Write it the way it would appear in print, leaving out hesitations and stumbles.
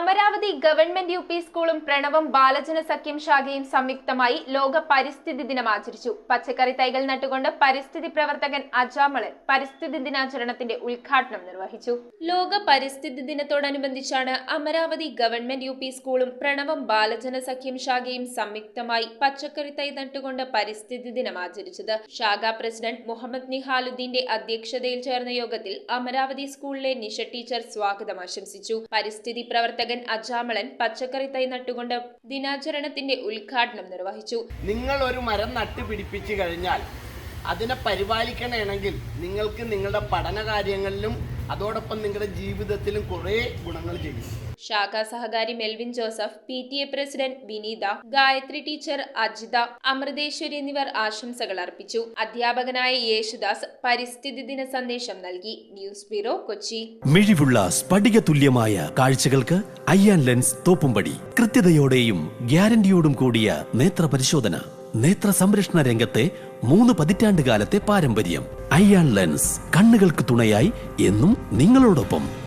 Amaravati government U P സ്കൂളും പ്രണവം ബാലജന സഖ്യം ശാഖയും സംയുക്തമായി ലോക പരിസ്ഥിതി ദിനം ആചരിച്ചു. പച്ചക്കറി തൈകൾ നട്ടുകൊണ്ട് പരിസ്ഥിതി പ്രവർത്തകൻ അജാമളൻ പരിസ്ഥിതി ദിനാചരണത്തിന്റെ ഉദ്ഘാടനം നിർവഹിച്ചു. ലോക പരിസ്ഥിതി ദിനത്തോടനുബന്ധിച്ചാണ് അമരാവതി ഗവൺമെന്റ് യു പി സ്കൂളും പ്രണവം ബാലജന സഖ്യം ശാഖയും സംയുക്തമായി പച്ചക്കറി തൈ നട്ടുകൊണ്ട് പരിസ്ഥിതി ദിനം ആചരിച്ചത്. ശാഖാ പ്രസിഡന്റ് മുഹമ്മദ് നിഹാലുദ്ദീന്റെ അധ്യക്ഷതയിൽ ചേർന്ന യോഗത്തിൽ അമരാവതി സ്കൂളിലെ നിഷ ടീച്ചർ സ്വാഗതം ആശംസിച്ചു. പരിസ്ഥിതി പ്രവർത്തകൻ അജാമളൻ പച്ചക്കറി തൈ നട്ടുകൊണ്ട് ദിനാചരണത്തിന്റെ ഉദ്ഘാടനം നിർവഹിച്ചു. നിങ്ങൾ ഒരു മരം നട്ടുപിടിപ്പിച്ചു കഴിഞ്ഞാൽ അതിനെ പരിപാലിക്കണമെങ്കിൽ നിങ്ങൾക്ക് നിങ്ങളുടെ പഠന കാര്യങ്ങളിലും അതോടൊപ്പം നിങ്ങളുടെ ജീവിതത്തിലും കുറെ ഗുണങ്ങൾ ചെയ്യും. ശാഖാ സഹകാരി Melvin Joseph, PTA president Vineetha, Gayathri teacher, Ajitha, Amritheswari എന്നിവർ ആശംസകൾ അർപ്പിച്ചു. അധ്യാപകനായ യേശുദാസ് പരിസ്ഥിതി ദിന സന്ദേശം നൽകി. News bureau, Kochi. മിഴിവുള്ള സ്ഫടിക തുല്യമായ കാഴ്ചകൾക്ക് അയ്യാൻ ലെൻസ് തോപ്പുംപടി. കൃത്യതയോടെയും ഗ്യാരണ്ടിയോടും കൂടിയ നേത്ര പരിശോധന. നേത്ര സംരക്ഷണ രംഗത്തെ 3 പതിറ്റാണ്ട് കാലത്തെ പാരമ്പര്യം. അയ്യാൻ ലെൻസ്, കണ്ണുകൾക്ക് തുണയായി എന്നും നിങ്ങളോടൊപ്പം.